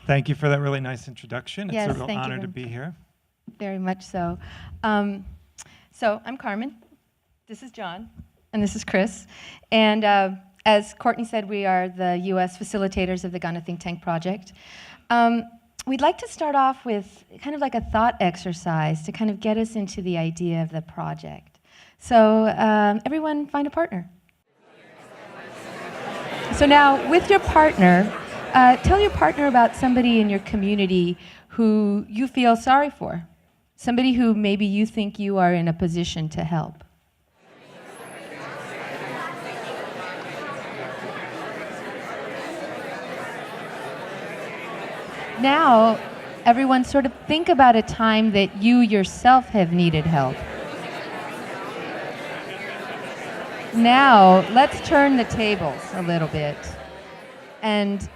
Thank you for that really nice introduction. Yes, it's a real thank you honor to be here. Very much so. So I'm Carmen, this is John, and this is Chris. And as Courtney said, we are the US facilitators of the Ghana Think Tank project. We'd like to start off with kind of like a thought exercise to kind of get us into the idea of the project. So everyone find a partner. So now with your partner, tell your partner about somebody in your community who you feel sorry for. Somebody who maybe you think you are in a position to help. Now, everyone sort of think about a time that you yourself have needed help. Now, let's turn the tables a little bit and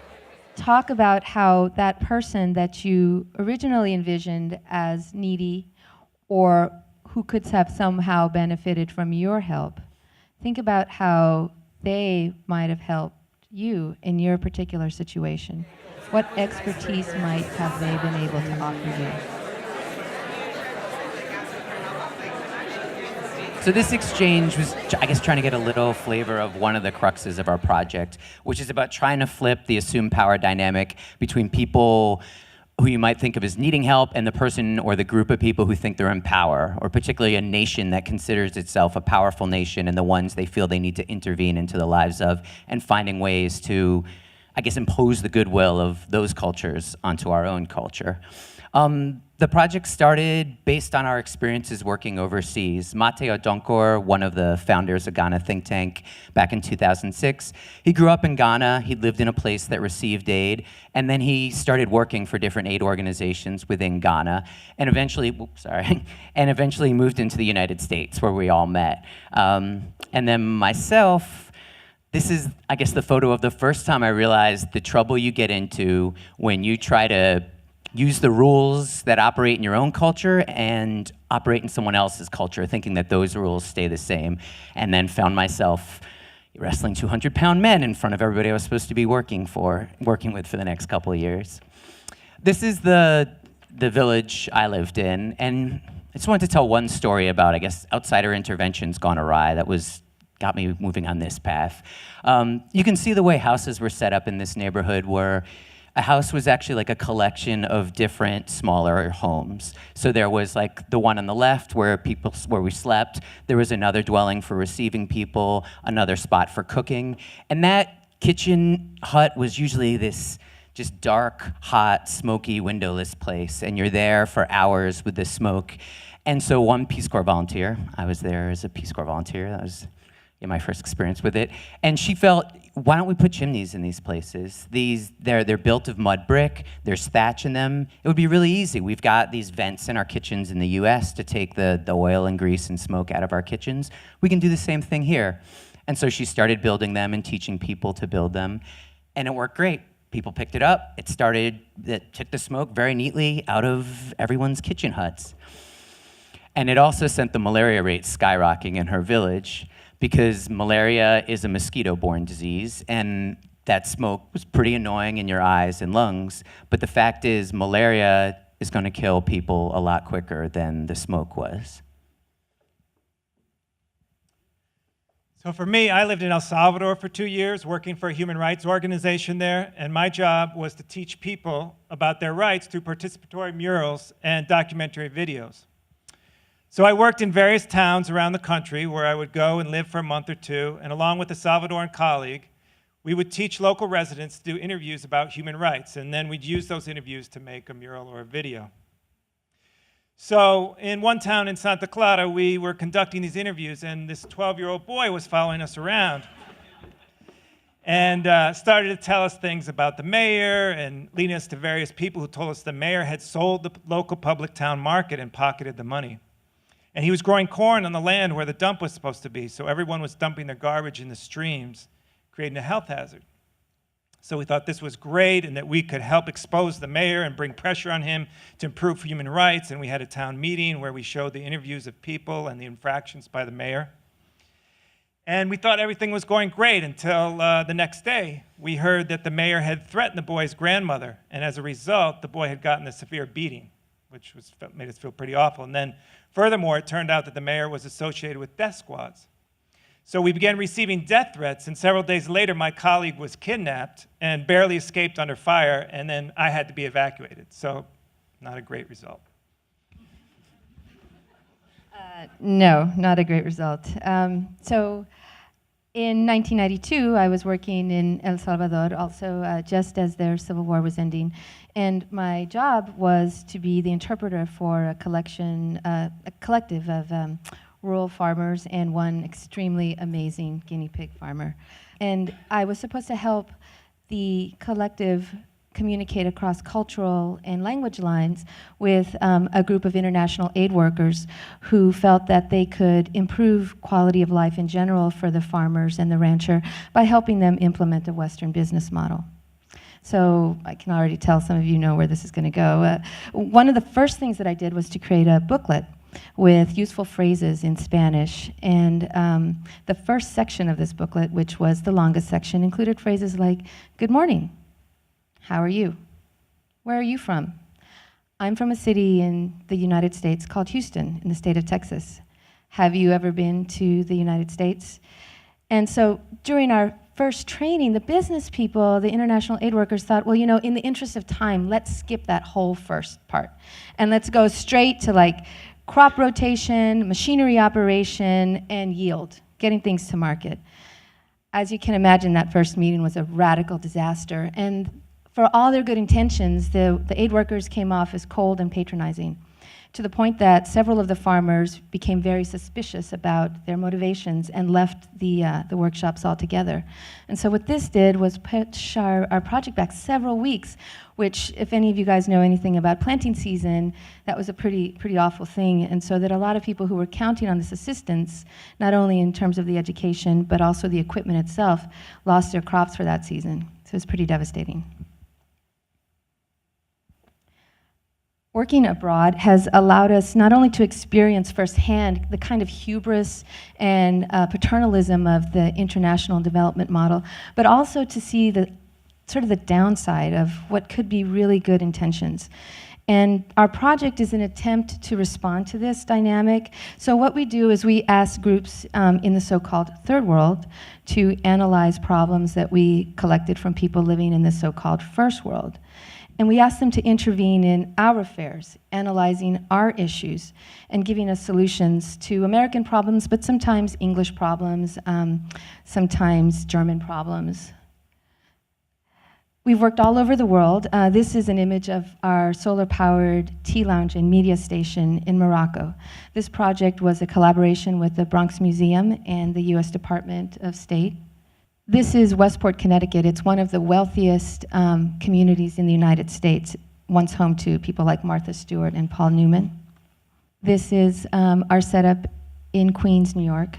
talk about how that person that you originally envisioned as needy or who could have somehow benefited from your help, think about how they might have helped you in your particular situation. What expertise might have they been able to offer you? So this exchange was, I guess, trying to get a little flavor of one of the cruxes of our project, which is about trying to flip the assumed power dynamic between people who you might think of as needing help and the person or the group of people who think they're in power, or particularly a nation that considers itself a powerful nation and the ones they feel they need to intervene into the lives of, and finding ways to, I guess, impose the goodwill of those cultures onto our own culture. The project started based on our experiences working overseas. Mateo Donkor, one of the founders of Ghana Think Tank back in 2006, he grew up in Ghana. He lived in a place that received aid, and then he started working for different aid organizations within Ghana, and eventually, moved into the United States, where we all met. And then myself, this is, I guess, the photo of the first time I realized the trouble you get into when you try to use the rules that operate in your own culture and operate in someone else's culture, thinking that those rules stay the same, and then found myself wrestling 200-pound men in front of everybody I was supposed to be working with for the next couple of years. This is the village I lived in, and I just wanted to tell one story about, I guess, outsider interventions gone awry that got me moving on this path. You can see the way houses were set up in this neighborhood, where a house was actually like a collection of different smaller homes. So there was like the one on the left where we slept. There was another dwelling for receiving people, another spot for cooking. And that kitchen hut was usually this just dark, hot, smoky, windowless place. And you're there for hours with the smoke. And so one Peace Corps volunteer, I was there as a Peace Corps volunteer. That was my first experience with it. And she felt, why don't we put chimneys in these places? They're built of mud brick, there's thatch in them. It would be really easy. We've got these vents in our kitchens in the US to take the oil and grease and smoke out of our kitchens. We can do the same thing here. And so she started building them and teaching people to build them. And it worked great. People picked it up. It took the smoke very neatly out of everyone's kitchen huts. And it also sent the malaria rate skyrocketing in her village, because malaria is a mosquito-borne disease, and that smoke was pretty annoying in your eyes and lungs. But the fact is, malaria is going to kill people a lot quicker than the smoke was. So for me, I lived in El Salvador for 2 years, working for a human rights organization there, and my job was to teach people about their rights through participatory murals and documentary videos. So I worked in various towns around the country where I would go and live for a month or two, and along with a Salvadoran colleague, we would teach local residents to do interviews about human rights, and then we'd use those interviews to make a mural or a video. So in one town in Santa Clara, we were conducting these interviews, and this 12-year-old boy was following us around and started to tell us things about the mayor and leading us to various people who told us the mayor had sold the local public town market and pocketed the money. And he was growing corn on the land where the dump was supposed to be, so everyone was dumping their garbage in the streams, creating a health hazard. So we thought this was great and that we could help expose the mayor and bring pressure on him to improve human rights, and we had a town meeting where we showed the interviews of people and the infractions by the mayor. And we thought everything was going great until the next day. We heard that the mayor had threatened the boy's grandmother, and as a result, the boy had gotten a severe beating, which made us feel pretty awful. And then, furthermore, it turned out that the mayor was associated with death squads. So we began receiving death threats, and several days later, my colleague was kidnapped and barely escaped under fire, and then I had to be evacuated. So, not a great result. No, not a great result. So in 1992, I was working in El Salvador, also just as their civil war was ending. And my job was to be the interpreter for a collective of rural farmers and one extremely amazing guinea pig farmer. And I was supposed to help the collective communicate across cultural and language lines with a group of international aid workers who felt that they could improve quality of life in general for the farmers and the rancher by helping them implement a Western business model. So I can already tell some of you know where this is going to go. One of the first things that I did was to create a booklet with useful phrases in Spanish. And the first section of this booklet, which was the longest section, included phrases like, "Good morning. How are you? Where are you from? I'm from a city in the United States called Houston in the state of Texas. Have you ever been to the United States?" And so during our first training, the business people, the international aid workers thought, well, you know, in the interest of time, let's skip that whole first part. And let's go straight to like crop rotation, machinery operation, and yield, getting things to market. As you can imagine, that first meeting was a radical disaster. And for all their good intentions, the aid workers came off as cold and patronizing, to the point that several of the farmers became very suspicious about their motivations and left the workshops altogether. And so what this did was push our project back several weeks, which, if any of you guys know anything about planting season, that was a pretty awful thing. And so that a lot of people who were counting on this assistance, not only in terms of the education, but also the equipment itself, lost their crops for that season. So it was pretty devastating. Working abroad has allowed us not only to experience firsthand the kind of hubris and paternalism of the international development model, but also to see the sort of the downside of what could be really good intentions. And our project is an attempt to respond to this dynamic. So what we do is we ask groups in the so-called third world to analyze problems that we collected from people living in the so-called first world. And we asked them to intervene in our affairs, analyzing our issues, and giving us solutions to American problems, but sometimes English problems, sometimes German problems. We've worked all over the world. This is an image of our solar-powered tea lounge and media station in Morocco. This project was a collaboration with the Bronx Museum and the US Department of State. This is Westport, Connecticut. It's one of the wealthiest communities in the United States, once home to people like Martha Stewart and Paul Newman. This is our setup in Queens, New York.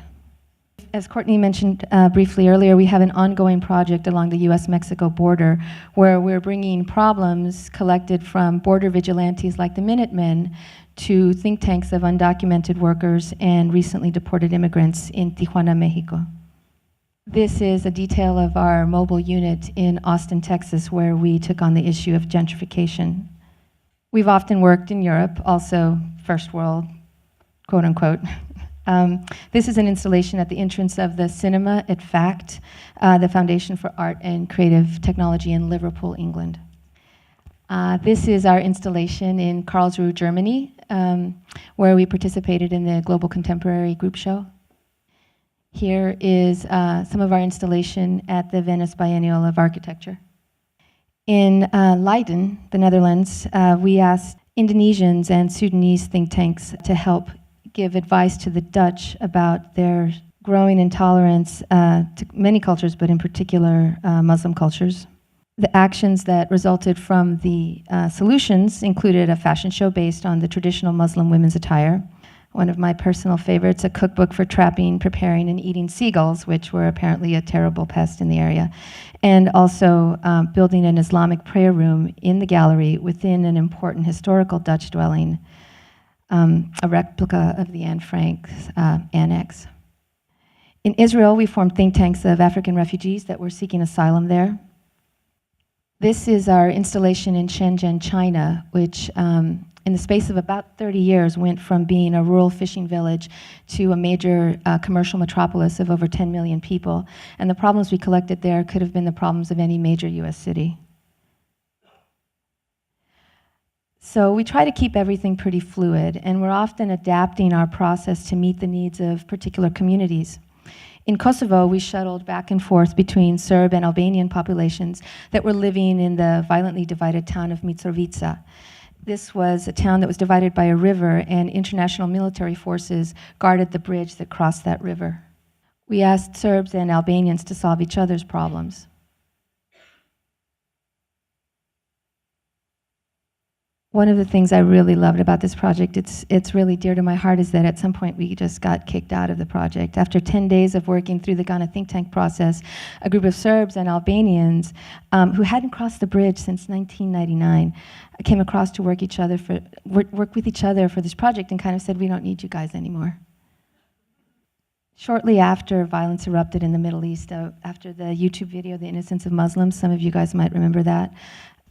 As Courtney mentioned briefly earlier, we have an ongoing project along the US-Mexico border where we're bringing problems collected from border vigilantes like the Minutemen to think tanks of undocumented workers and recently deported immigrants in Tijuana, Mexico. This is a detail of our mobile unit in Austin, Texas, where we took on the issue of gentrification. We've often worked in Europe, also first world, quote unquote. This is an installation at the entrance of the cinema at FACT, the Foundation for Art and Creative Technology in Liverpool, England. This is our installation in Karlsruhe, Germany, where we participated in the Global Contemporary Group Show. Here is some of our installation at the Venice Biennial of Architecture. In Leiden, the Netherlands, we asked Indonesians and Sudanese think tanks to help give advice to the Dutch about their growing intolerance to many cultures, but in particular Muslim cultures. The actions that resulted from the solutions included a fashion show based on the traditional Muslim women's attire, one of my personal favorites, a cookbook for trapping, preparing, and eating seagulls, which were apparently a terrible pest in the area, and also building an Islamic prayer room in the gallery within an important historical Dutch dwelling, a replica of the Anne Frank's annex. In Israel, we formed think tanks of African refugees that were seeking asylum there. This is our installation in Shenzhen, China, which in the space of about 30 years went from being a rural fishing village to a major commercial metropolis of over 10 million people. And the problems we collected there could have been the problems of any major US city. So we try to keep everything pretty fluid, and we're often adapting our process to meet the needs of particular communities. In Kosovo, we shuttled back and forth between Serb and Albanian populations that were living in the violently divided town of Mitrovica. This was a town that was divided by a river, and international military forces guarded the bridge that crossed that river. We asked Serbs and Albanians to solve each other's problems. One of the things I really loved about this project, it's really dear to my heart, is that at some point we just got kicked out of the project. After 10 days of working through the Ghana think tank process, a group of Serbs and Albanians who hadn't crossed the bridge since 1999 came across to work with each other for this project and kind of said, we don't need you guys anymore. Shortly after violence erupted in the Middle East, after the YouTube video, The Innocence of Muslims, some of you guys might remember that,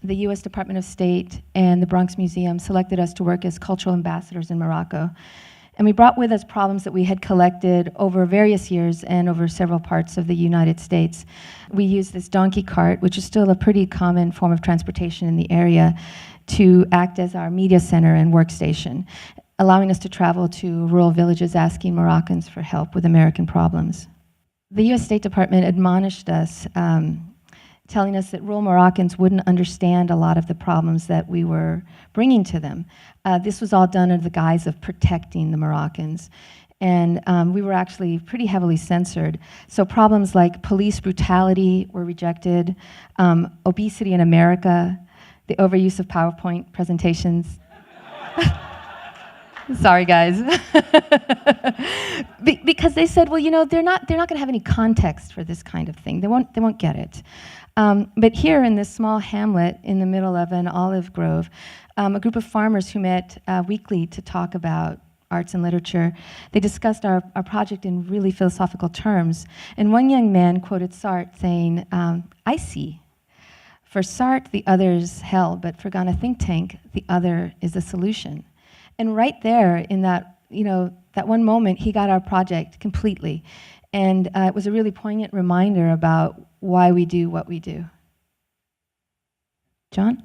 the US Department of State and the Bronx Museum selected us to work as cultural ambassadors in Morocco. And we brought with us problems that we had collected over various years and over several parts of the United States. We used this donkey cart, which is still a pretty common form of transportation in the area, to act as our media center and workstation, allowing us to travel to rural villages asking Moroccans for help with American problems. The US State Department admonished us, telling us that rural Moroccans wouldn't understand a lot of the problems that we were bringing to them. This was all done under the guise of protecting the Moroccans. And we were actually pretty heavily censored. So problems like police brutality were rejected, obesity in America, the overuse of PowerPoint presentations. Sorry, guys. Because they said, well, you know, they're not going to have any context for this kind of thing. They won't get it. But here in this small hamlet in the middle of an olive grove, a group of farmers who met weekly to talk about arts and literature, they discussed our project in really philosophical terms. And one young man quoted Sartre saying, I see. For Sartre, the other is hell, but for Ghana Think Tank, the other is the solution. And right there in that, that one moment, he got our project completely. And it was a really poignant reminder about why we do what we do. John?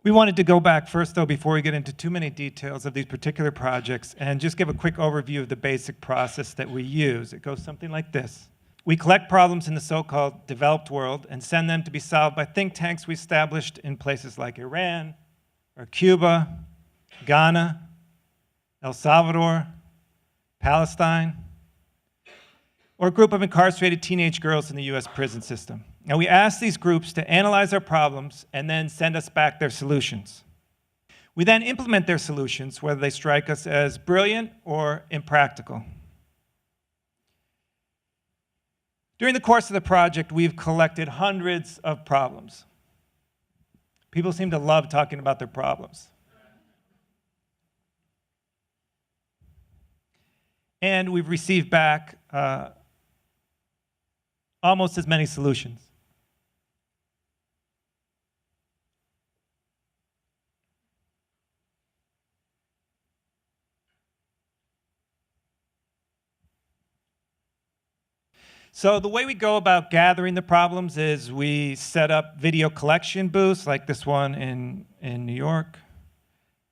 We wanted to go back first, though, before we get into too many details of these particular projects, and just give a quick overview of the basic process that we use. It goes something like this. We collect problems in the so-called developed world and send them to be solved by think tanks we established in places like Iran, or Cuba, Ghana, El Salvador, Palestine, or a group of incarcerated teenage girls in the US prison system. Now, we ask these groups to analyze our problems and then send us back their solutions. We then implement their solutions, whether they strike us as brilliant or impractical. During the course of the project, we've collected hundreds of problems. People seem to love talking about their problems. And we've received back almost as many solutions. So the way we go about gathering the problems is we set up video collection booths like this one in New York,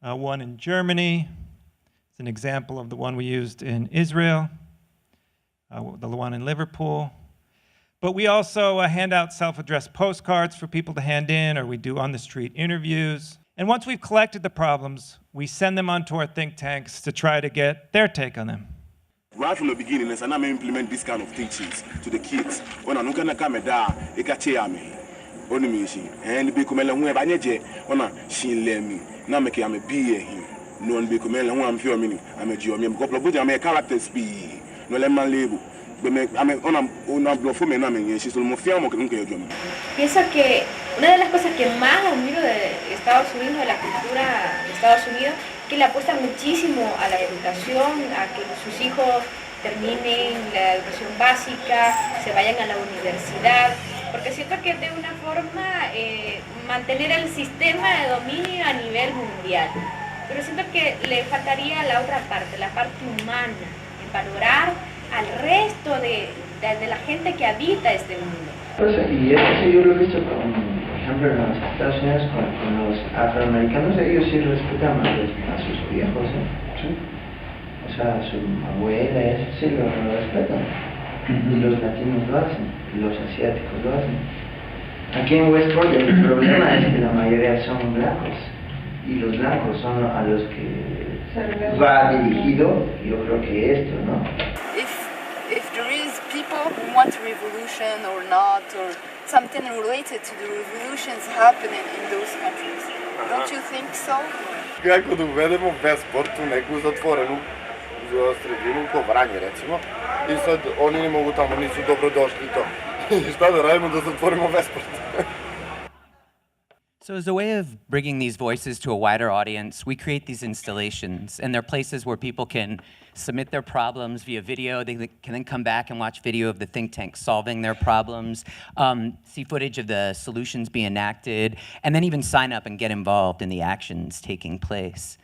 one in Germany. It's an example of the one we used in Israel, the one in Liverpool. But we also hand out self-addressed postcards for people to hand in, or we do on-the-street interviews. And once we've collected the problems, we send them onto our think tanks to try to get their take on them. Right from the beginning, and I implement this kind of teachings to the kids. When I'm going to come down, they can tell me. Only me, and be coming away by Nature, when she let me. Now make I'm a beer here. No one be coming along, I'm feeling. I'm a Jew, I'm a couple of good, I'm a character speed. No lemon label. Pienso que una de las cosas que más admiro de Estados Unidos, de la cultura de Estados Unidos, que le apuesta muchísimo a la educación, a que sus hijos terminen la educación básica, se vayan a la universidad, porque siento que de una forma mantener el sistema de dominio a nivel mundial. Pero siento que le faltaría la otra parte, la parte humana, el valorar al resto de la gente que habita este mundo. Pues, y eso yo lo he visto con, por ejemplo, en los Estados Unidos con los afroamericanos, ellos sí respetan a sus viejos, ¿eh? ¿Sí? O sea, a su abuela y eso sí lo respetan. Y los latinos lo hacen, y los asiáticos lo hacen. Aquí en Westport el problema es que la mayoría son blancos. Y los blancos son a los que va dirigido, yo creo que esto, ¿no? If there is people who want revolution or not, or something related to the revolutions happening in those countries, don't you think so? Ако доведемо Вестпорт у некој затворено за средину ко Врање, речимо, и sad они не могу таму, нису добро дошли то. И шта да радимо да затворимо Вестпорт? So as a way of bringing these voices to a wider audience, we create these installations, and they're places where people can submit their problems via video. They can then come back and watch video of the think tank solving their problems, see footage of the solutions being enacted, and then even sign up and get involved in the actions taking place.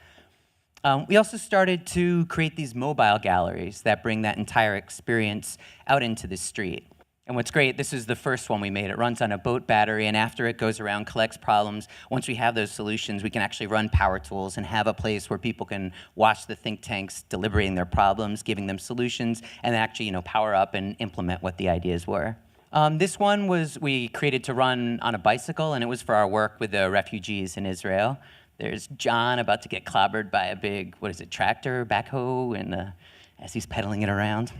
We also started to create these mobile galleries that bring that entire experience out into the street. And what's great, this is the first one we made. It runs on a boat battery, and after it goes around, collects problems. Once we have those solutions, we can actually run power tools and have a place where people can watch the think tanks deliberating their problems, giving them solutions, and actually, power up and implement what the ideas were. This one we created to run on a bicycle, and it was for our work with the refugees in Israel. There's John about to get clobbered by a big, tractor, backhoe, and as he's pedaling it around.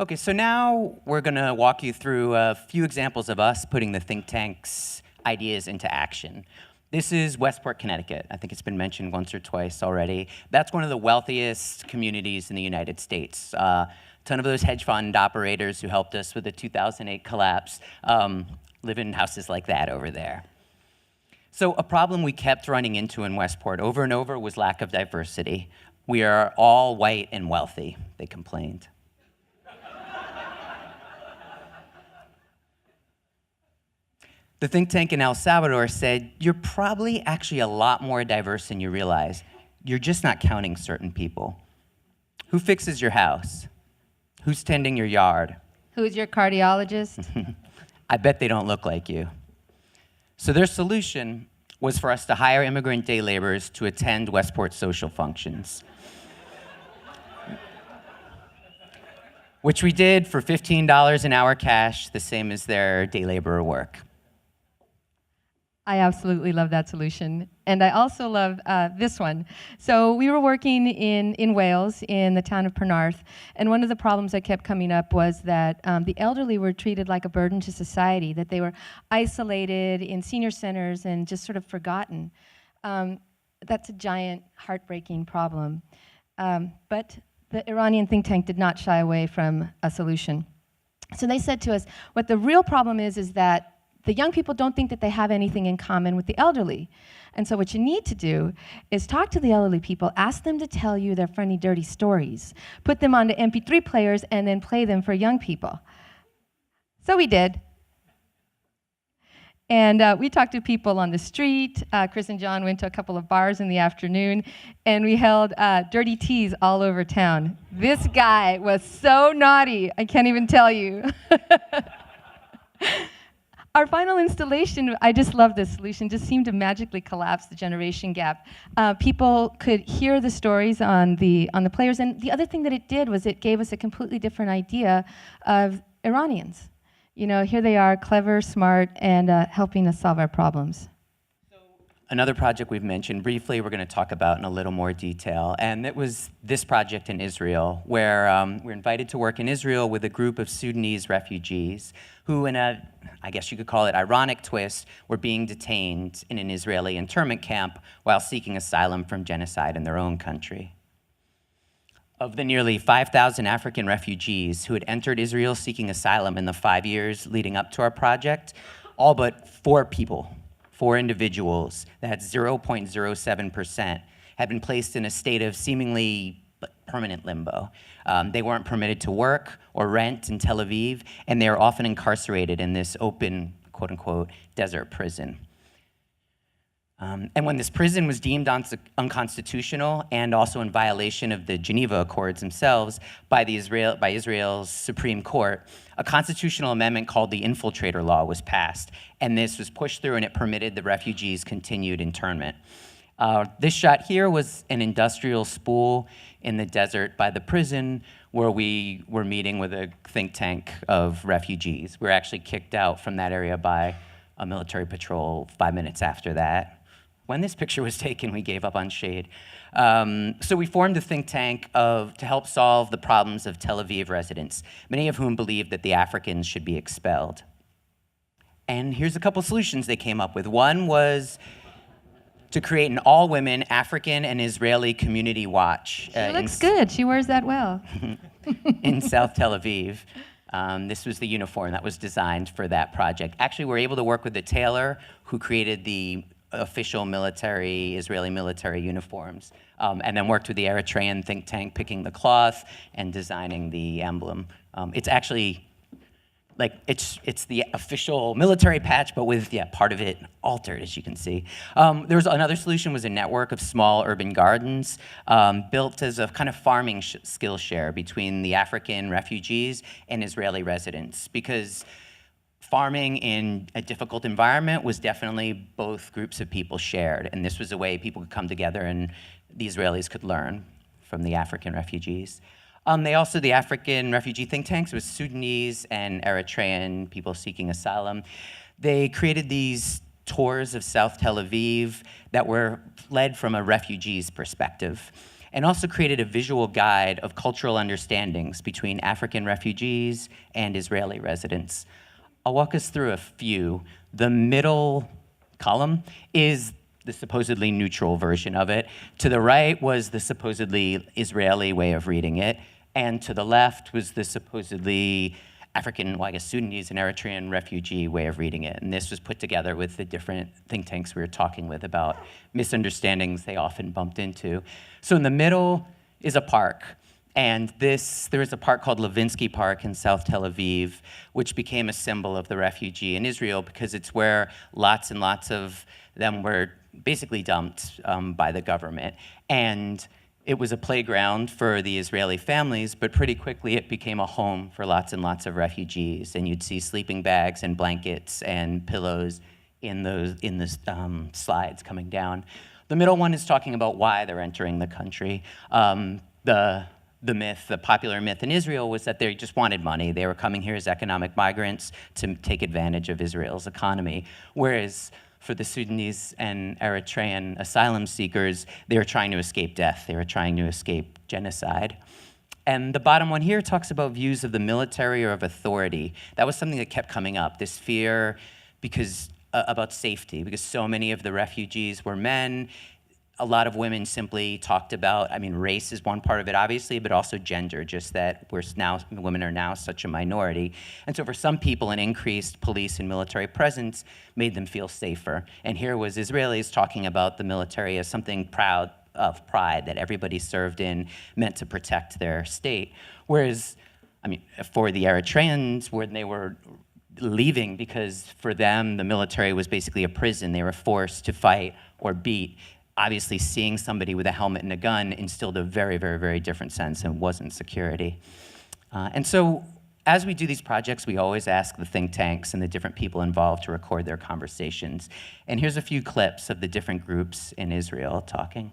Okay, so now we're going to walk you through a few examples of us putting the think tanks ideas into action. This is Westport, Connecticut. I think it's been mentioned once or twice already. That's one of the wealthiest communities in the United States. A ton of those hedge fund operators who helped us with the 2008 collapse live in houses like that over there. So a problem we kept running into in Westport over and over was lack of diversity. We are all white and wealthy, they complained. The think tank in El Salvador said, you're probably actually a lot more diverse than you realize. You're just not counting certain people. Who fixes your house? Who's tending your yard? Who's your cardiologist? I bet they don't look like you. So their solution was for us to hire immigrant day laborers to attend Westport social functions, which we did for $15 an hour cash, the same as their day laborer work. I absolutely love that solution. And I also love this one. So we were working in Wales, in the town of Penarth, and one of the problems that kept coming up was that the elderly were treated like a burden to society, that they were isolated in senior centers and just sort of forgotten. That's a giant, heartbreaking problem. But the Iranian think tank did not shy away from a solution. So they said to us, what the real problem is that the young people don't think that they have anything in common with the elderly. And so what you need to do is talk to the elderly people, ask them to tell you their funny, dirty stories, put them onto MP3 players, and then play them for young people. So we did. And we talked to people on the street. Chris and John went to a couple of bars in the afternoon, and we held dirty teas all over town. This guy was so naughty, I can't even tell you. Our final installation, I just love this solution, just seemed to magically collapse the generation gap. People could hear the stories on the players, and the other thing that it did was it gave us a completely different idea of Iranians. Here they are, clever, smart, and helping us solve our problems. Another project we've mentioned briefly, we're going to talk about in a little more detail, and it was this project in Israel, where we're invited to work in Israel with a group of Sudanese refugees who, in a, I guess you could call it, ironic twist, were being detained in an Israeli internment camp while seeking asylum from genocide in their own country. Of the nearly 5,000 African refugees who had entered Israel seeking asylum in the 5 years leading up to our project, all but 4 individuals, that's 0.07%, had been placed in a state of seemingly permanent limbo. They weren't permitted to work or rent in Tel Aviv, and they were often incarcerated in this open, quote unquote, desert prison. And when this prison was deemed unconstitutional and also in violation of the Geneva Accords themselves by Israel's Supreme Court, a constitutional amendment called the Infiltrator Law was passed. And this was pushed through and it permitted the refugees' continued internment. This shot here was an industrial spool in the desert by the prison where we were meeting with a think tank of refugees. We were actually kicked out from that area by a military patrol 5 minutes after that. When this picture was taken, we gave up on shade. So we formed a think tank to help solve the problems of Tel Aviv residents, many of whom believed that the Africans should be expelled. And here's a couple solutions they came up with. One was to create an all-women African and Israeli community watch. She looks good. She wears that well. In South Tel Aviv. This was the uniform that was designed for that project. Actually, we were able to work with the tailor who created the official Israeli military uniforms, and then worked with the Eritrean think tank picking the cloth and designing the emblem. It's actually, it's the official military patch, but with, part of it altered, as you can see. There was another solution, was a network of small urban gardens built as a kind of farming skill share between the African refugees and Israeli residents, because farming in a difficult environment was definitely both groups of people shared, and this was a way people could come together and the Israelis could learn from the African refugees. The African refugee think tanks was Sudanese and Eritrean people seeking asylum. They created these tours of South Tel Aviv that were led from a refugee's perspective, and also created a visual guide of cultural understandings between African refugees and Israeli residents. I'll walk us through a few. The middle column is the supposedly neutral version of it. To the right was the supposedly Israeli way of reading it, and to the left was the supposedly African, Sudanese and Eritrean refugee way of reading it. And this was put together with the different think tanks we were talking with about misunderstandings they often bumped into. So in the middle is a park. And there is a park called Levinsky Park in South Tel Aviv, which became a symbol of the refugee in Israel because it's where lots and lots of them were basically dumped by the government. And it was a playground for the Israeli families, but pretty quickly it became a home for lots and lots of refugees. And you'd see sleeping bags and blankets and pillows in the slides coming down. The middle one is talking about why they're entering the country. The popular myth in Israel was that they just wanted money. They were coming here as economic migrants to take advantage of Israel's economy. Whereas for the Sudanese and Eritrean asylum seekers, they were trying to escape death. They were trying to escape genocide. And the bottom one here talks about views of the military or of authority. That was something that kept coming up, this fear about safety, because so many of the refugees were men. A lot of women simply talked about, race is one part of it, obviously, but also gender, just that women are now such a minority. And so for some people, an increased police and military presence made them feel safer. And here was Israelis talking about the military as something pride that everybody served in, meant to protect their state. Whereas, for the Eritreans, when they were leaving, because for them, the military was basically a prison, they were forced to fight or beat. Obviously, seeing somebody with a helmet and a gun instilled a very, very, very different sense and wasn't security. And so as we do these projects, we always ask the think tanks and the different people involved to record their conversations. And here's a few clips of the different groups in Israel talking.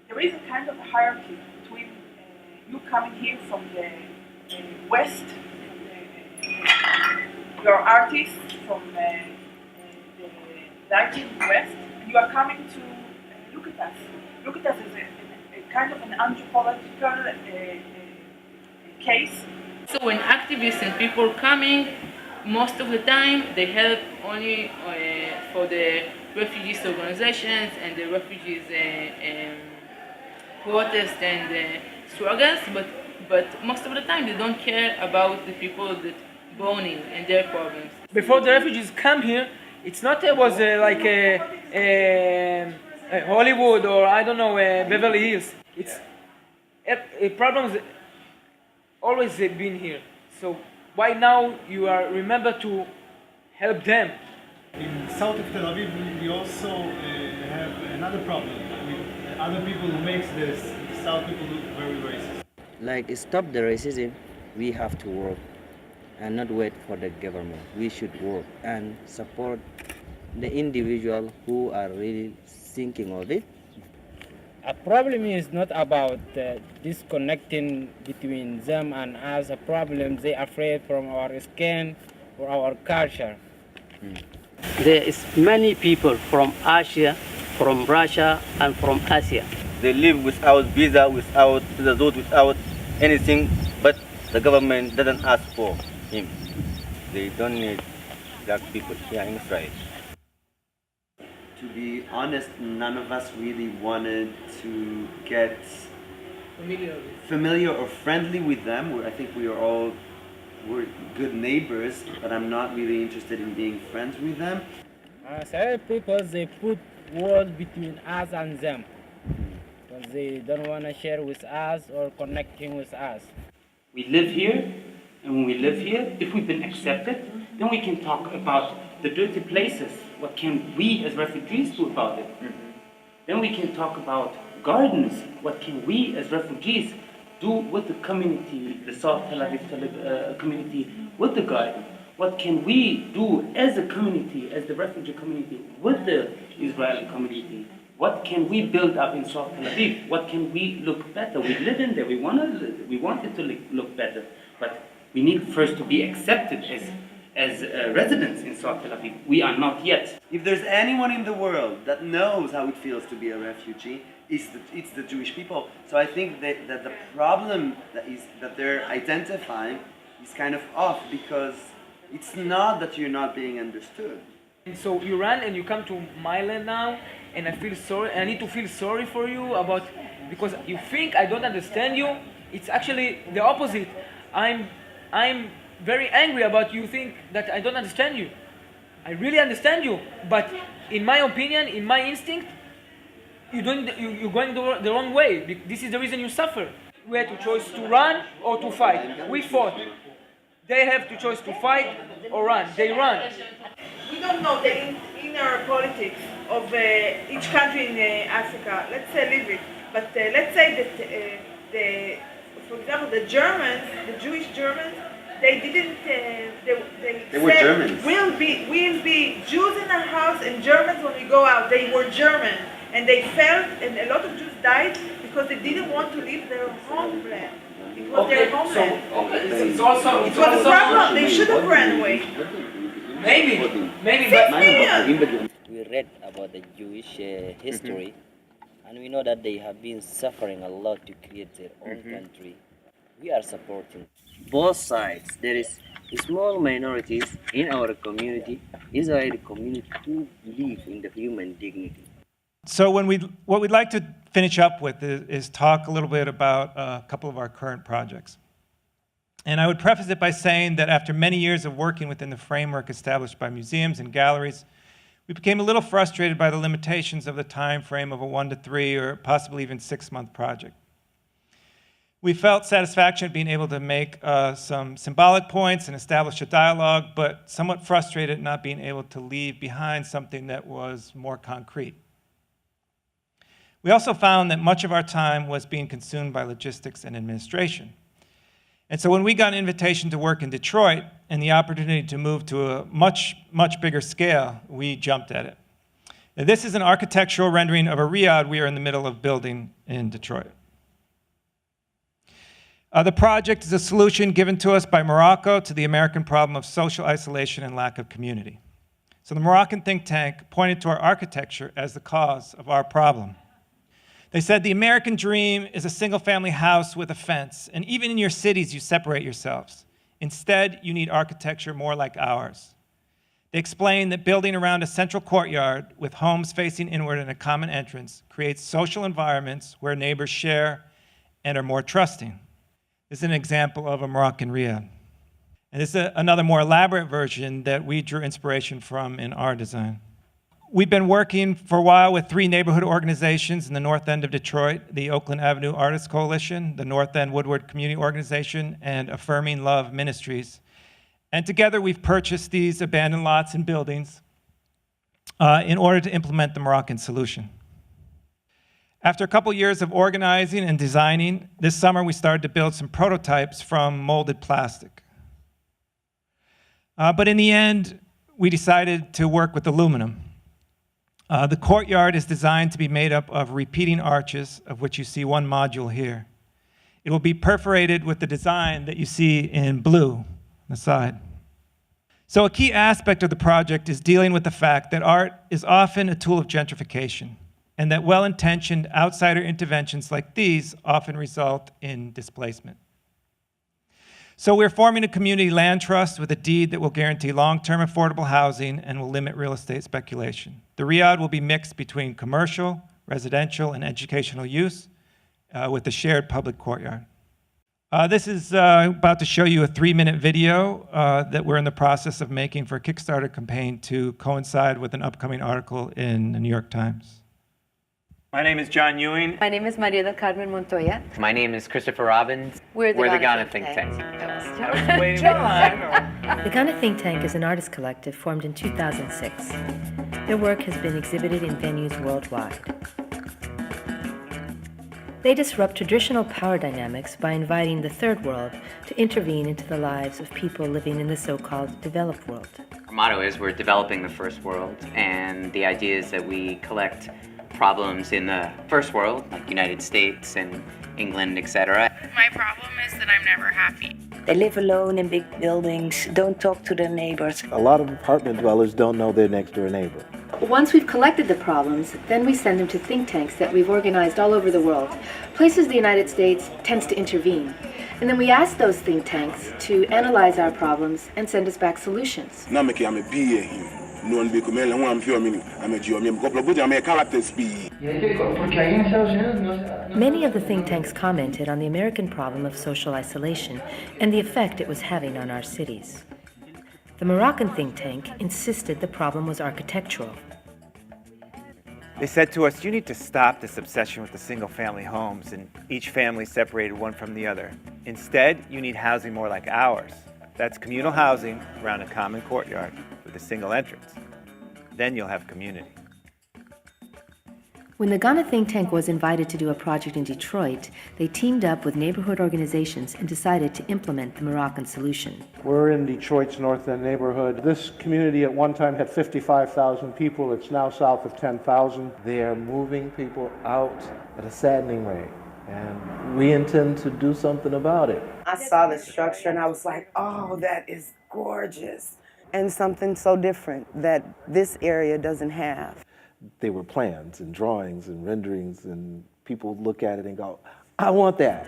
There is a kind of hierarchy between you coming here from the West, you are artists from the 19th West, and you are coming to look at us as a kind of an anthropological case. So when activists and people coming, most of the time they help only for the refugees organizations and the refugees protests and struggles, but most of the time they don't care about the people that born in and their problems. Before the refugees come here, it's not like a Hollywood or I don't know Beverly Hills. It's problems always been here. So why now you are remember to help them? In south of Tel Aviv, we also have another problem with other people who makes the South people look very racist. Like stop the racism, we have to work and not wait for the government. We should work and support the individual who are really thinking of it. A problem is not about disconnecting between them and us. A problem they are afraid from our skin or our culture. There is many people from Asia, from Russia, and from Asia. They live without visa, without anything, but the government doesn't ask for him. They don't need black people here in Israel. To be honest, none of us really wanted to get familiar or friendly with them. I think we're good neighbors, but I'm not really interested in being friends with them. Some people, they put walls between us and them. Because they don't want to share with us or connecting with us. We live here, and when we live here, if we've been accepted, then we can talk about the dirty places. What can we as refugees do about it? Then we can talk about gardens. What can we as refugees do with the community, the South Tel Aviv community, with the garden? What can we do as a community, as the refugee community, with the Israeli community? What can we build up in South Tel Aviv? What can we look better? We live in there. We want it to look better, but we need first to be accepted as residents in South Tel Aviv. We are not yet. If there's anyone in the world that knows how it feels to be a refugee, it's the Jewish people. So I think that the problem that they're identifying is kind of off, because it's not that you're not being understood. And so you run and you come to my land now, and I feel sorry. I need to feel sorry for you because you think I don't understand you. It's actually the opposite. I'm very angry about you think that I don't understand you. I really understand you, but in my opinion, in my instinct, you're going the wrong way. This is the reason you suffer. We had to choose to run or to fight. We fought. They have to choose to fight or run. They run. We don't know the inner politics of each country in Africa. Let's leave it. But let's say that, for example, the Germans, the Jewish Germans, they didn't. They were said, Germans. We'll be Jews in our house and Germans when we go out. They were German, and they felt, and a lot of Jews died because they didn't want to leave their homeland. It was their homeland. It was a problem. They should have ran away. Maybe. 6 million. We read about the Jewish history, and we know that they have been suffering a lot to create their own country. We are supporting both sides. There is small minorities in our community, Israeli community, who believe in the human dignity. So what we'd like to finish up with is talk a little bit about a couple of our current projects. And I would preface it by saying that after many years of working within the framework established by museums and galleries, we became a little frustrated by the limitations of the time frame of a 1 to 3 or possibly even 6-month project. We felt satisfaction at being able to make some symbolic points and establish a dialogue, but somewhat frustrated at not being able to leave behind something that was more concrete. We also found that much of our time was being consumed by logistics and administration. And so when we got an invitation to work in Detroit and the opportunity to move to a much, much bigger scale, we jumped at it. Now, this is an architectural rendering of a riad we are in the middle of building in Detroit. The project is a solution given to us by Morocco to the American problem of social isolation and lack of community. So the Moroccan think tank pointed to our architecture as the cause of our problem. They said the American dream is a single-family house with a fence, and even in your cities, you separate yourselves. Instead, you need architecture more like ours. They explained that building around a central courtyard with homes facing inward and a common entrance creates social environments where neighbors share and are more trusting. This is an example of a Moroccan riad. And this is another more elaborate version that we drew inspiration from in our design. We've been working for a while with 3 neighborhood organizations in the North End of Detroit, the Oakland Avenue Artists Coalition, the North End Woodward Community Organization, and Affirming Love Ministries. And together we've purchased these abandoned lots and buildings in order to implement the Moroccan Solution. After a couple years of organizing and designing, this summer we started to build some prototypes from molded plastic. But in the end, we decided to work with aluminum. The courtyard is designed to be made up of repeating arches, of which you see one module here. It will be perforated with the design that you see in blue on the side. So a key aspect of the project is dealing with the fact that art is often a tool of gentrification, and that well-intentioned outsider interventions like these often result in displacement. So we're forming a community land trust with a deed that will guarantee long-term affordable housing and will limit real estate speculation. The riad will be mixed between commercial, residential, and educational use with a shared public courtyard. This is about to show you a 3-minute video that we're in the process of making for a Kickstarter campaign to coincide with an upcoming article in the New York Times. My name is John Ewing. My name is Maria del Carmen Montoya. My name is Christopher Robbins. We're the Ghana Think ThinkTanks. The Ghana Think Tank is an artist collective formed in 2006. Their work has been exhibited in venues worldwide. They disrupt traditional power dynamics by inviting the third world to intervene into the lives of people living in the so-called developed world. Our motto is we're developing the first world, and the idea is that we collect problems in the first world, like United States and England, etc. My problem is that I'm never happy. They live alone in big buildings, don't talk to their neighbors. A lot of apartment dwellers don't know their next door neighbor. Once we've collected the problems, then we send them to think tanks that we've organized all over the world. Places the United States tends to intervene. And then we ask those think tanks to analyze our problems and send us back solutions. Many of the think tanks commented on the American problem of social isolation and the effect it was having on our cities. The Moroccan think tank insisted the problem was architectural. They said to us, you need to stop this obsession with the single-family homes and each family separated one from the other. Instead, you need housing more like ours. That's communal housing around a common courtyard with a single entrance. Then you'll have community. When the Ghana think tank was invited to do a project in Detroit, they teamed up with neighborhood organizations and decided to implement the Moroccan Solution. We're in Detroit's North End neighborhood. This community at one time had 55,000 people. It's now south of 10,000. They are moving people out at a saddening rate, and we intend to do something about it. I saw the structure and I was like, oh, that is gorgeous. And something so different that this area doesn't have. They were plans and drawings and renderings, and people look at it and go, I want that.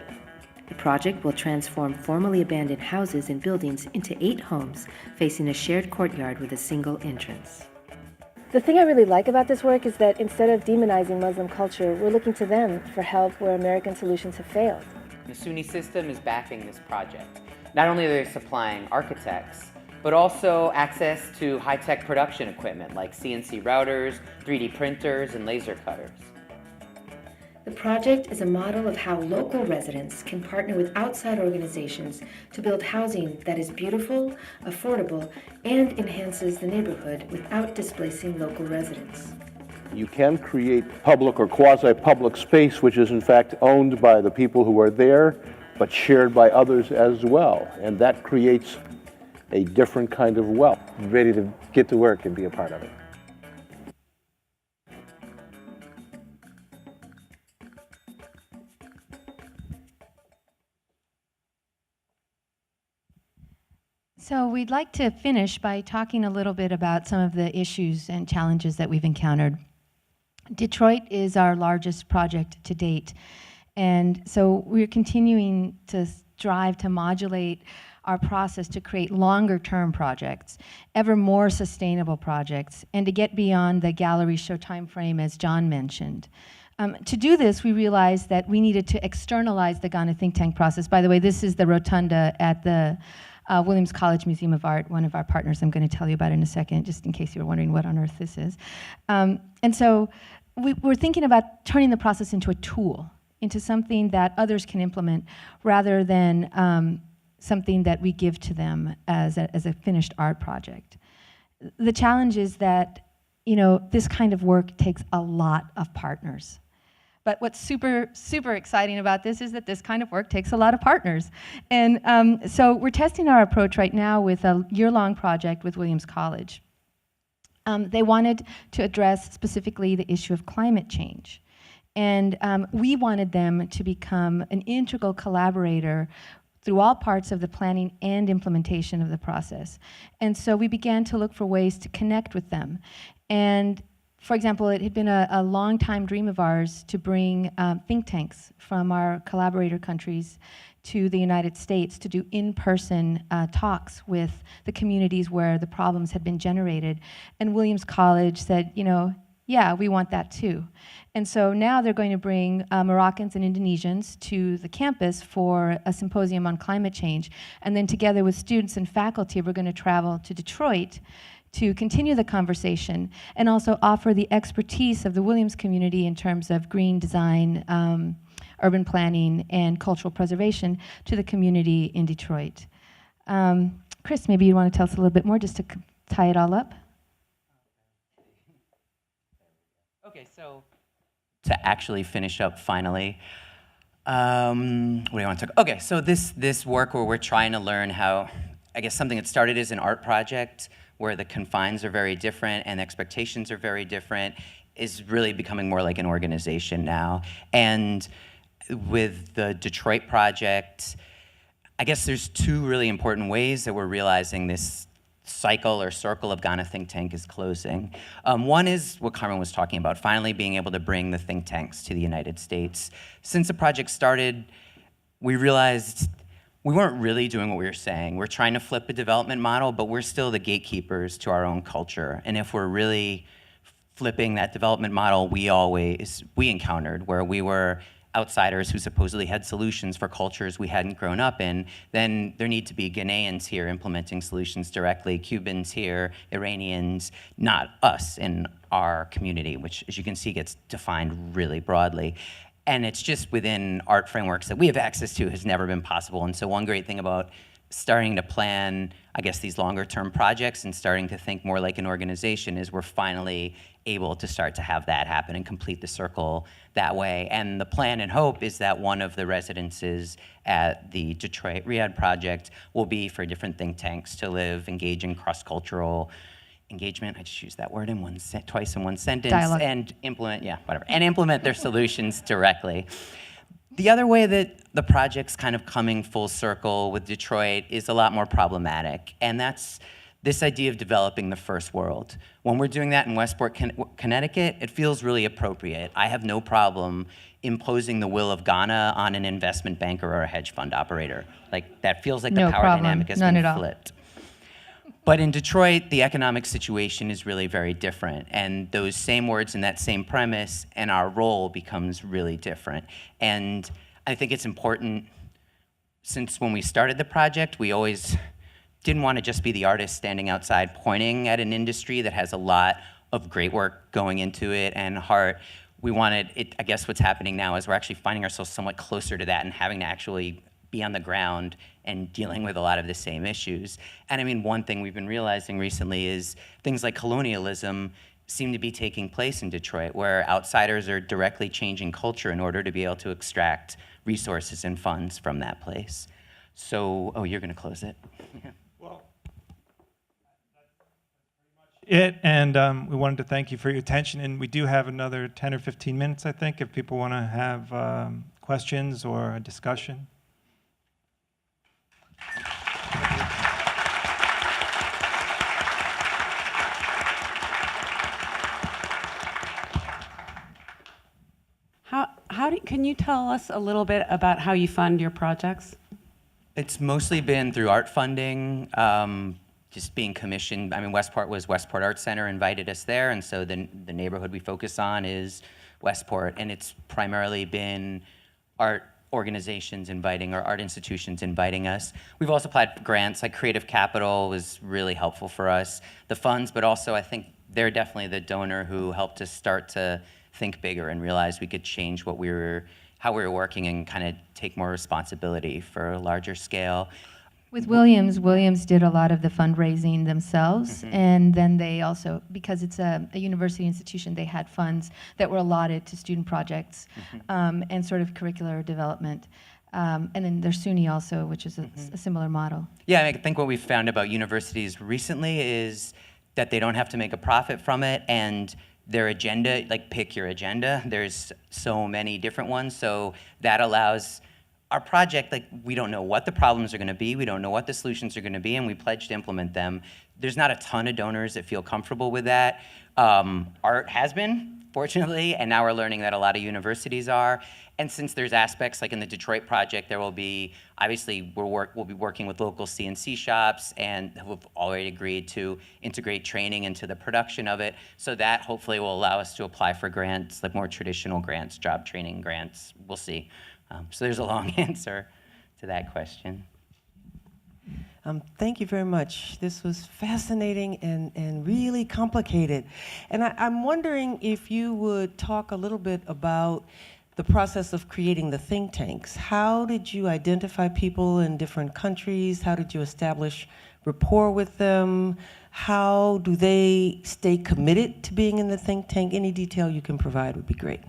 The project will transform formerly abandoned houses and buildings into 8 homes facing a shared courtyard with a single entrance. The thing I really like about this work is that instead of demonizing Muslim culture, we're looking to them for help where American solutions have failed. The Sunni system is backing this project. Not only are they supplying architects, but also access to high-tech production equipment like CNC routers, 3D printers, and laser cutters. The project is a model of how local residents can partner with outside organizations to build housing that is beautiful, affordable, and enhances the neighborhood without displacing local residents. You can create public or quasi-public space, which is in fact owned by the people who are there, but shared by others as well. And that creates a different kind of wealth. Ready to get to work and be a part of it. So we'd like to finish by talking a little bit about some of the issues and challenges that we've encountered Detroit is our largest project to date. And so we're continuing to strive to modulate our process to create longer term projects, ever more sustainable projects, and to get beyond the gallery show time frame, as John mentioned. To do this, we realized that we needed to externalize the Ghana think tank process. By the way, this is the rotunda at the Williams College Museum of Art, one of our partners I'm going to tell you about in a second, just in case you were wondering what on earth this is. And so we're thinking about turning the process into a tool, into something that others can implement, rather than something that we give to them as a finished art project. The challenge is that, you know, this kind of work takes a lot of partners. But what's super, super exciting about this is that this kind of work takes a lot of partners. And so we're testing our approach right now with a year-long project with Williams College. They wanted to address specifically the issue of climate change. And we wanted them to become an integral collaborator through all parts of the planning and implementation of the process. And so we began to look for ways to connect with them. And for example, it had been a long-time dream of ours to bring think tanks from our collaborator countries to the United States to do in-person talks with the communities where the problems had been generated. And Williams College said, you know, yeah, we want that too. And so now they're going to bring Moroccans and Indonesians to the campus for a symposium on climate change. And then together with students and faculty, we're going to travel to Detroit to continue the conversation and also offer the expertise of the Williams community in terms of green design, urban planning, and cultural preservation to the community in Detroit. Chris, maybe you want to tell us a little bit more just to tie it all up? Okay, so to actually finish up finally, what do you want to talk? Okay, so this work where we're trying to learn how, I guess something that started as an art project where the confines are very different and expectations are very different is really becoming more like an organization now. And with the Detroit project, I guess there's two really important ways that we're realizing this cycle or circle of Ghana Think Tank is closing. One is what Carmen was talking about, finally being able to bring the think tanks to the United States. Since the project started, we realized we weren't really doing what we were saying. We're trying to flip a development model, but we're still the gatekeepers to our own culture. And if we're really flipping that development model we encountered, where we were outsiders who supposedly had solutions for cultures we hadn't grown up in, then there need to be Ghanaians here implementing solutions directly, Cubans here, Iranians, not us in our community, which, as you can see, gets defined really broadly. And it's just within art frameworks that we have access to has never been possible. And so one great thing about starting to plan, I guess, these longer term projects and starting to think more like an organization is we're finally able to start to have that happen and complete the circle that way. And the plan and hope is that one of the residences at the Detroit Riyadh project will be for different think tanks to live, engage in cross-cultural engagement, I just used that word in twice in one sentence, Dialogue. and implement their solutions directly. The other way that the project's kind of coming full circle with Detroit is a lot more problematic, and that's this idea of developing the first world. When we're doing that in Westport, Connecticut, it feels really appropriate. I have no problem imposing the will of Ghana on an investment banker or a hedge fund operator. Like, that feels like the power dynamic has been flipped. But in Detroit, the economic situation is really very different. And those same words and that same premise and our role becomes really different. And I think it's important, since when we started the project, we always didn't want to just be the artist standing outside pointing at an industry that has a lot of great work going into it and heart. We wanted it, I guess what's happening now is we're actually finding ourselves somewhat closer to that and having to actually be on the ground and dealing with a lot of the same issues. And I mean, one thing we've been realizing recently is things like colonialism seem to be taking place in Detroit, where outsiders are directly changing culture in order to be able to extract resources and funds from that place. So, oh, you're gonna close it. Well, it, and we wanted to thank you for your attention, and we do have another 10 or 15 minutes, I think, if people wanna have questions or a discussion. can you tell us a little bit about how you fund your projects? It's mostly been through art funding, just being commissioned. I mean, Westport Art Center invited us there, and so the neighborhood we focus on is Westport, and it's primarily been art organizations inviting, or art institutions inviting us. We've also applied for grants, like Creative Capital was really helpful for us, the funds, but also I think they're definitely the donor who helped us start to think bigger and realize we could change how we were working and kind of take more responsibility for a larger scale. With Williams did a lot of the fundraising themselves, and then they also, because it's a university institution, they had funds that were allotted to student projects and sort of curricular development. And then there's SUNY also, which is a similar model. Yeah, I think what we've found about universities recently is that they don't have to make a profit from it, and their agenda, like pick your agenda. There's so many different ones, so that allows our project, like, we don't know what the problems are gonna be, we don't know what the solutions are gonna be, and we pledge to implement them. There's not a ton of donors that feel comfortable with that. Art has been, fortunately, and now we're learning that a lot of universities are. And since there's aspects, like in the Detroit project, there will be, obviously, we'll be working with local CNC shops and have already agreed to integrate training into the production of it. So that hopefully will allow us to apply for grants, like more traditional grants, job training grants, we'll see. So there's a long answer to that question. Thank you very much. This was fascinating and really complicated. And I'm wondering if you would talk a little bit about the process of creating the think tanks. How did you identify people in different countries? How did you establish rapport with them? How do they stay committed to being in the think tank? Any detail you can provide would be great.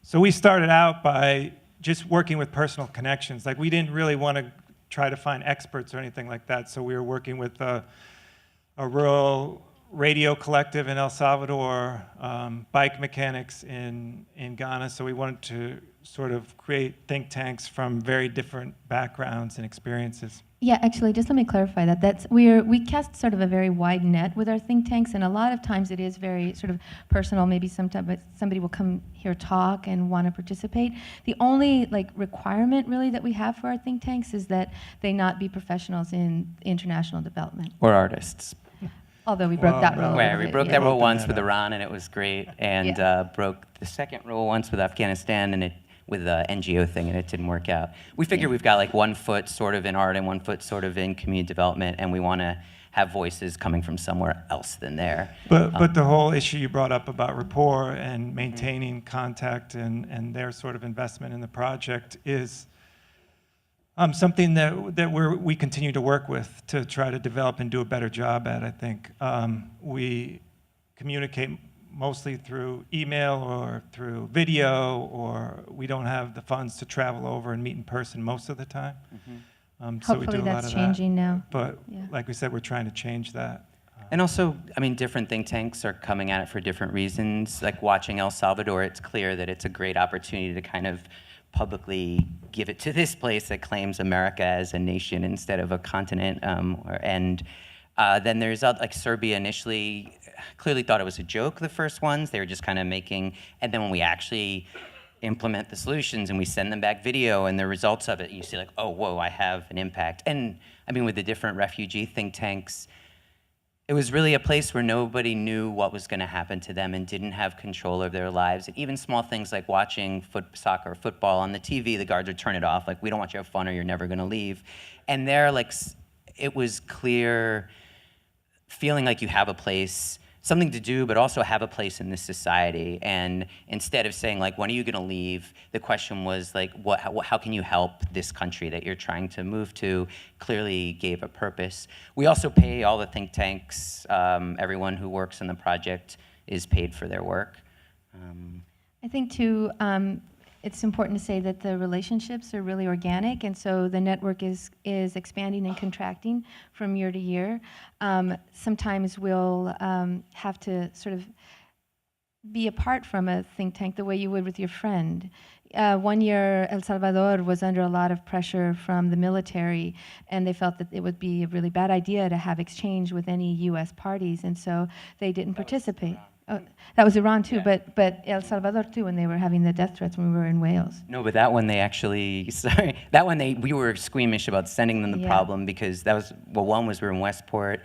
So we started out by just working with personal connections. Like, we didn't really want to try to find experts or anything like that. So we were working with a rural radio collective in El Salvador, bike mechanics in Ghana. So we wanted to sort of create think tanks from very different backgrounds and experiences. Yeah, actually, just let me clarify that. We cast sort of a very wide net with our think tanks, and a lot of times it is very sort of personal. Maybe sometimes somebody will come here talk and want to participate. The only requirement really that we have for our think tanks is that they not be professionals in international development. Or artists. Although we broke that rule. We broke that rule once with Iran, and it was great, and broke the second rule once with Afghanistan, and with the NGO thing, and it didn't work out. We figure we've got like 1 foot sort of in art and 1 foot sort of in community development, and we want to have voices coming from somewhere else than there. But the whole issue you brought up about rapport and maintaining contact and their sort of investment in the project is something that we continue to work with to try to develop and do a better job at, I think. We communicate mostly through email or through video, or we don't have the funds to travel over and meet in person most of the time. So we do a lot of that's changing now. But like we said, we're trying to change that. And also, I mean, different think tanks are coming at it for different reasons. Like watching El Salvador, it's clear that it's a great opportunity to kind of publicly give it to this place that claims America as a nation instead of a continent. Then there's like Serbia initially clearly thought it was a joke, the first ones. They were just kind of making, and then when we actually implement the solutions and we send them back video and the results of it, you see like, oh, whoa, I have an impact. And I mean, with the different refugee think tanks, it was really a place where nobody knew what was going to happen to them and didn't have control of their lives. And even small things like watching soccer or football on the TV, the guards would turn it off, like, we don't want you to have fun or you're never going to leave. And there, like, it was clear, feeling like you have a place, something to do, but also have a place in this society. And instead of saying, like, when are you going to leave, the question was, like, how can you help this country that you're trying to move to? Clearly gave a purpose. We also pay all the think tanks. Everyone who works in the project is paid for their work. I think, too, it's important to say that the relationships are really organic, and so the network is expanding and contracting from year to year. Sometimes we'll have to sort of be apart from a think tank the way you would with your friend. 1 year, El Salvador was under a lot of pressure from the military, and they felt that it would be a really bad idea to have exchange with any U.S. parties, and so they didn't participate. That was Iran too, but El Salvador too, when they were having the death threats when we were in Wales. No, but that one they actually, we were squeamish about sending them the problem because that was, well, one was we were in Westport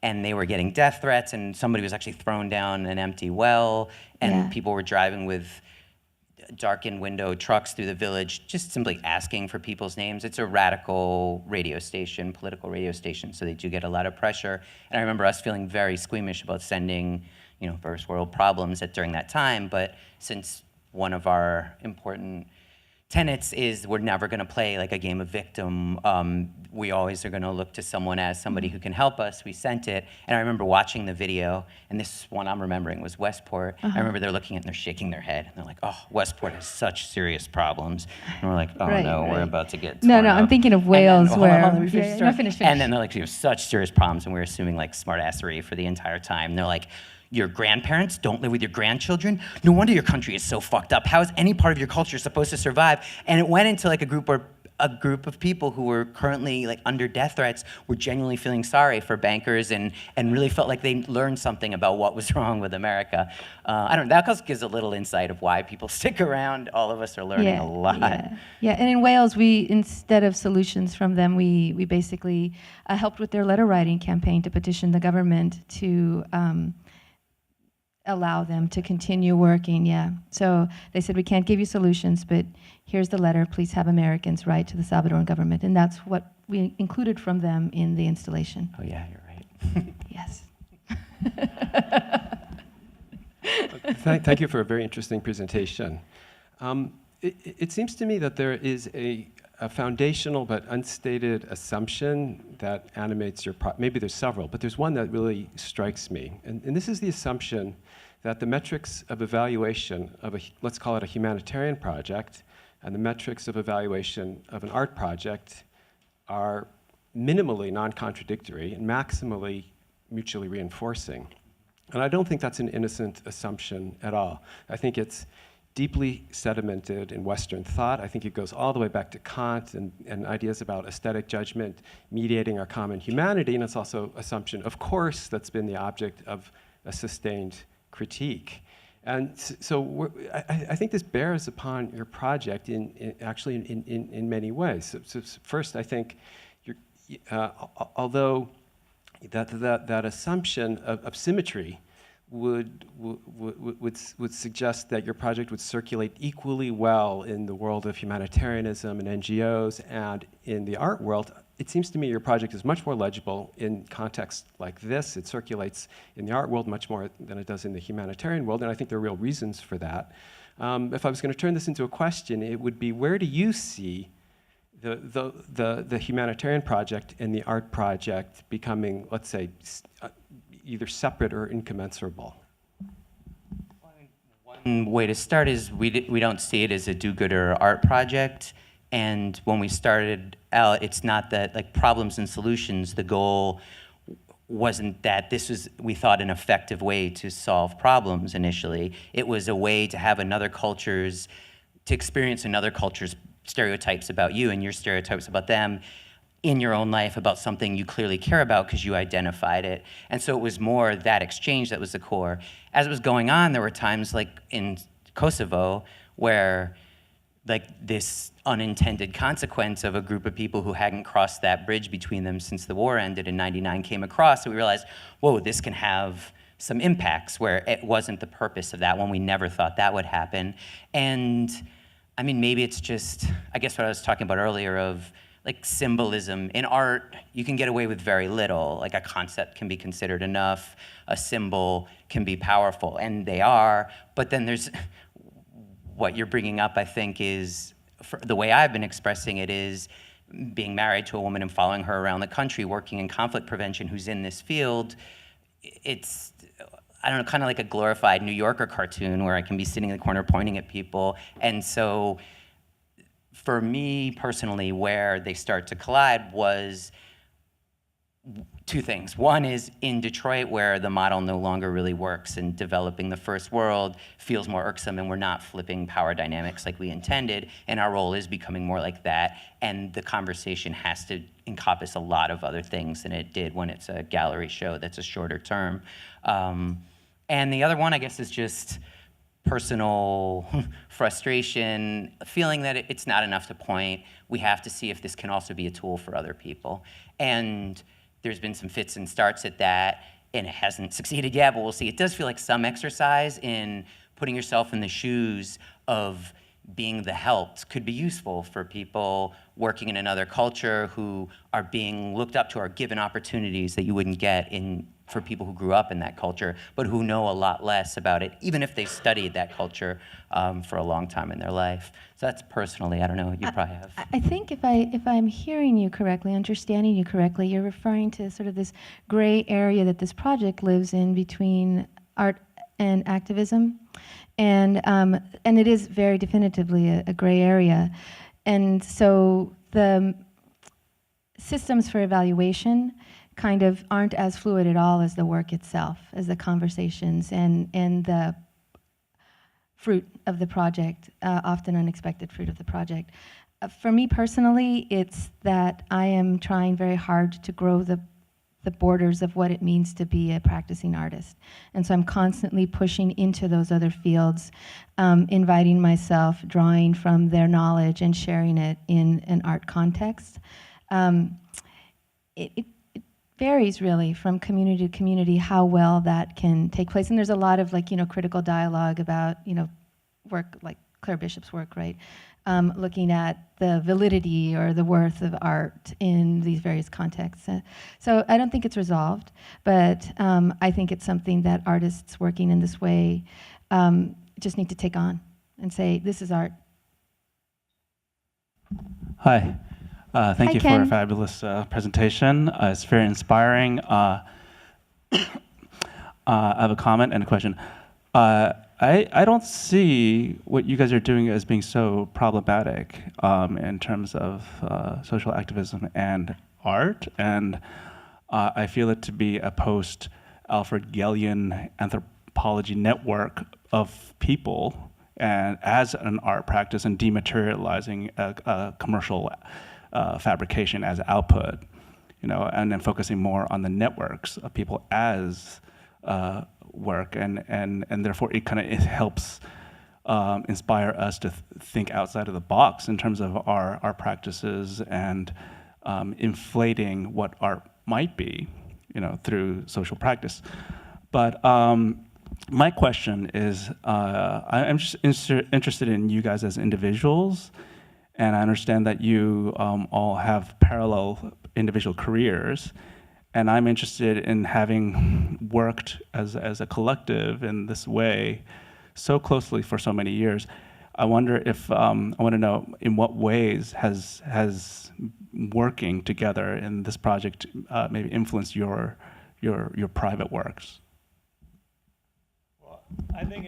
and they were getting death threats and somebody was actually thrown down an empty well and people were driving with darkened window trucks through the village, just simply asking for people's names. It's a radical radio station, political radio station, so they do get a lot of pressure. And I remember us feeling very squeamish about sending, first world problems during that time, but since one of our important tenets is we're never gonna play like a game of victim, we always are gonna look to someone as somebody who can help us. We sent it, and I remember watching the video, and this one I'm remembering was Westport. I remember they're looking at it and they're shaking their head, and they're like, oh, Westport has such serious problems. And we're like, oh no, we're about to get torn up. I'm thinking of Wales where, finish. And then they're like, you have such serious problems, and we're assuming like smartassery for the entire time. And they're like, your grandparents don't live with your grandchildren? No wonder your country is so fucked up. How is any part of your culture supposed to survive? And it went into like a group of people who were currently like under death threats were genuinely feeling sorry for bankers and really felt like they learned something about what was wrong with America. I don't know, that just gives a little insight of why people stick around. All of us are learning a lot. Yeah, and in Wales, we, instead of solutions from them, we basically helped with their letter writing campaign to petition the government to allow them to continue working, So they said, we can't give you solutions, but here's the letter, please have Americans write to the Salvadoran government. And that's what we included from them in the installation. Oh yeah, you're right. Yes. Thank you for a very interesting presentation. It seems to me that there is a foundational but unstated assumption that animates your maybe there's several, but there's one that really strikes me. And this is the assumption that the metrics of evaluation of let's call it a humanitarian project, and the metrics of evaluation of an art project are minimally non-contradictory and maximally mutually reinforcing. And I don't think that's an innocent assumption at all. I think it's deeply sedimented in Western thought. I think it goes all the way back to Kant and ideas about aesthetic judgment mediating our common humanity, and it's also assumption, of course, that's been the object of a sustained critique. And so I think this bears upon your project in many ways. So first, I think, although that assumption of symmetry would suggest that your project would circulate equally well in the world of humanitarianism and NGOs and in the art world, it seems to me your project is much more legible in contexts like this. It circulates in the art world much more than it does in the humanitarian world, and I think there are real reasons for that. If I was going to turn this into a question, it would be, where do you see the humanitarian project and the art project becoming, let's say, either separate or incommensurable? One way to start is we don't see it as a do-gooder art project. And when we started out, it's not that like problems and solutions, the goal wasn't that this was, we thought, an effective way to solve problems initially. It was a way to have to experience another culture's stereotypes about you and your stereotypes about them in your own life about something you clearly care about because you identified it. And so it was more that exchange that was the core. As it was going on, there were times like in Kosovo where like this unintended consequence of a group of people who hadn't crossed that bridge between them since the war ended in '99 came across, and we realized, whoa, this can have some impacts where it wasn't the purpose of that one. We never thought that would happen. And I mean, maybe it's just, I guess what I was talking about earlier of like symbolism. In art, you can get away with very little. Like a concept can be considered enough, a symbol can be powerful, and they are, but then there's, what you're bringing up, I think, is, the way I've been expressing it is being married to a woman and following her around the country, working in conflict prevention, who's in this field. It's, I don't know, kind of like a glorified New Yorker cartoon where I can be sitting in the corner pointing at people. And so for me personally, where they start to collide was two things. One is in Detroit, where the model no longer really works and developing the first world feels more irksome, and we're not flipping power dynamics like we intended, and our role is becoming more like that, and the conversation has to encompass a lot of other things than it did when it's a gallery show that's a shorter term. And the other one, I guess, is just personal frustration, feeling that it's not enough to point. We have to see if this can also be a tool for other people. And there's been some fits and starts at that, and it hasn't succeeded yet, but we'll see. It does feel like some exercise in putting yourself in the shoes of being the helped could be useful for people working in another culture who are being looked up to, or given opportunities that you wouldn't get for people who grew up in that culture, but who know a lot less about it, even if they studied that culture for a long time in their life. So that's personally, I don't know, you probably have. I think if I'm hearing you correctly, understanding you correctly, you're referring to sort of this gray area that this project lives in between art and activism. And it is very definitively a gray area. And so the systems for evaluation kind of aren't as fluid at all as the work itself, as the conversations and the fruit of the project, often unexpected fruit of the project. For me personally, it's that I am trying very hard to grow the borders of what it means to be a practicing artist. And so I'm constantly pushing into those other fields, inviting myself, drawing from their knowledge and sharing it in an art context. It varies really from community to community how well that can take place. And there's a lot of critical dialogue about, work like Claire Bishop's work, right? Looking at the validity or the worth of art in these various contexts. So I don't think it's resolved, but I think it's something that artists working in this way just need to take on and say, this is art. Hi. Thank Hi, you Ken. for a fabulous presentation. It's very inspiring. I have a comment and a question. I don't see what you guys are doing as being so problematic in terms of social activism and art, and I feel it to be a post-Alfred Gellian anthropology network of people, and as an art practice and dematerializing a commercial fabrication as output, and then focusing more on the networks of people as work, and therefore it kind of helps inspire us to think outside of the box in terms of our practices and inflating what art might be, through social practice. But my question is, I'm just interested in you guys as individuals, and I understand that you all have parallel individual careers. And I'm interested in having worked as a collective in this way so closely for so many years. I wonder if, I want to know in what ways has working together in this project maybe influenced your private works? Well, I think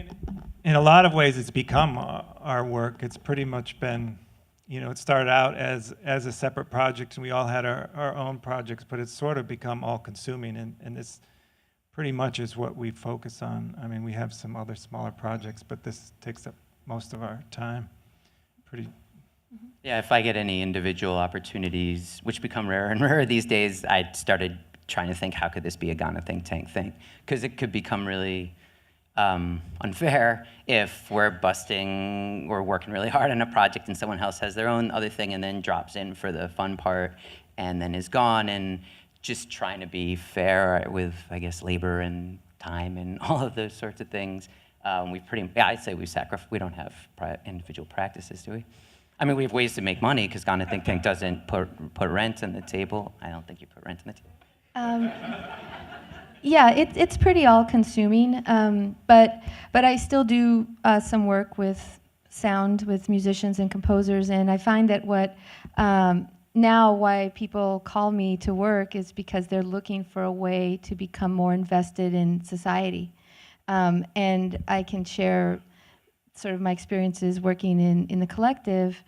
in a lot of ways it's become our work. It's pretty much been, it started out as a separate project, and we all had our own projects, but it's sort of become all-consuming, and this pretty much is what we focus on. I mean, we have some other smaller projects, but this takes up most of our time. Yeah, if I get any individual opportunities, which become rarer and rarer these days, I started trying to think, how could this be a Ghana think tank thing? Because it could become really unfair if we're working really hard on a project and someone else has their own other thing and then drops in for the fun part and then is gone, and just trying to be fair with, I guess, labor and time and all of those sorts of things. I'd say we don't have individual practices, do we? I mean, we have ways to make money because Ghana Think Tank doesn't put rent on the table. I don't think you put rent on the table. Yeah, it's pretty all-consuming, but I still do some work with sound with musicians and composers, and I find that what now why people call me to work is because they're looking for a way to become more invested in society, and I can share sort of my experiences working in the collective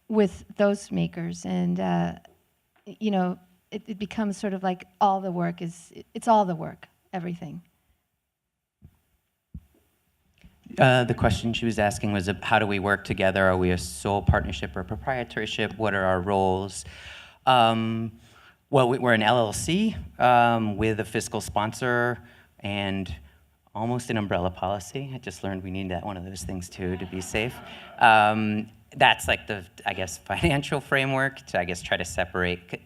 with those makers, and it becomes sort of like all the work it's all the work, everything. The question she was asking was, how do we work together? Are we a sole partnership or proprietorship? What are our roles? Well, we're an LLC with a fiscal sponsor, and almost an umbrella policy. I just learned we need that one of those things too to be safe. That's like the, I guess, financial framework to, I guess, try to separate.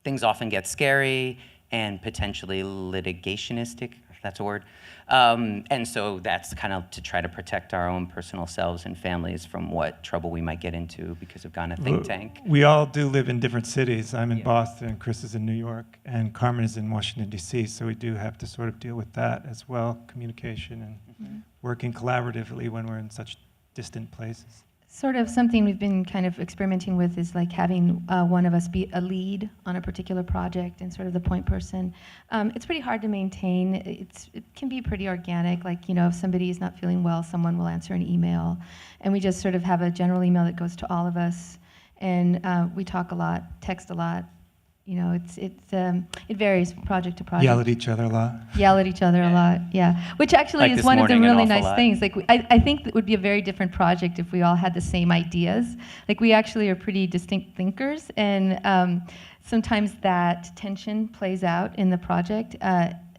Things often get scary and potentially litigationistic, if that's a word. And so that's kind of to try to protect our own personal selves and families from what trouble we might get into because of Ghana Think Tank. We all do live in different cities. I'm in Boston, Chris is in New York, and Carmen is in Washington, D.C., so we do have to sort of deal with that as well, communication and working collaboratively when we're in such distant places. Sort of something we've been kind of experimenting with is like having one of us be a lead on a particular project and sort of the point person. It's pretty hard to maintain. It can be pretty organic. Like, you know, if somebody is not feeling well, someone will answer an email. And we just sort of have a general email that goes to all of us. And we talk a lot, text a lot. You know, it varies from project to project. Yell at each other a lot. Yell at each other a lot, yeah. Which actually Like is one of the this morning, really an awful nice lot. things. Like, I think it would be a very different project if we all had the same ideas. Like, we actually are pretty distinct thinkers, and sometimes that tension plays out in the project,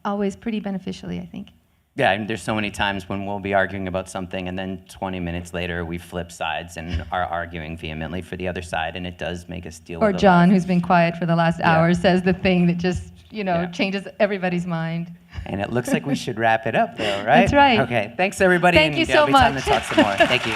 always pretty beneficially, I think. Yeah, and there's so many times when we'll be arguing about something and then 20 minutes later we flip sides and are arguing vehemently for the other side, and it does make us deal with Or a lot John, of- who's been quiet for the last hour, says the thing that just, you know, changes everybody's mind. And it looks like we should wrap it up though, right? That's right. Okay, thanks everybody. Thank and you there'll so be time much. to talk some more. Thank you.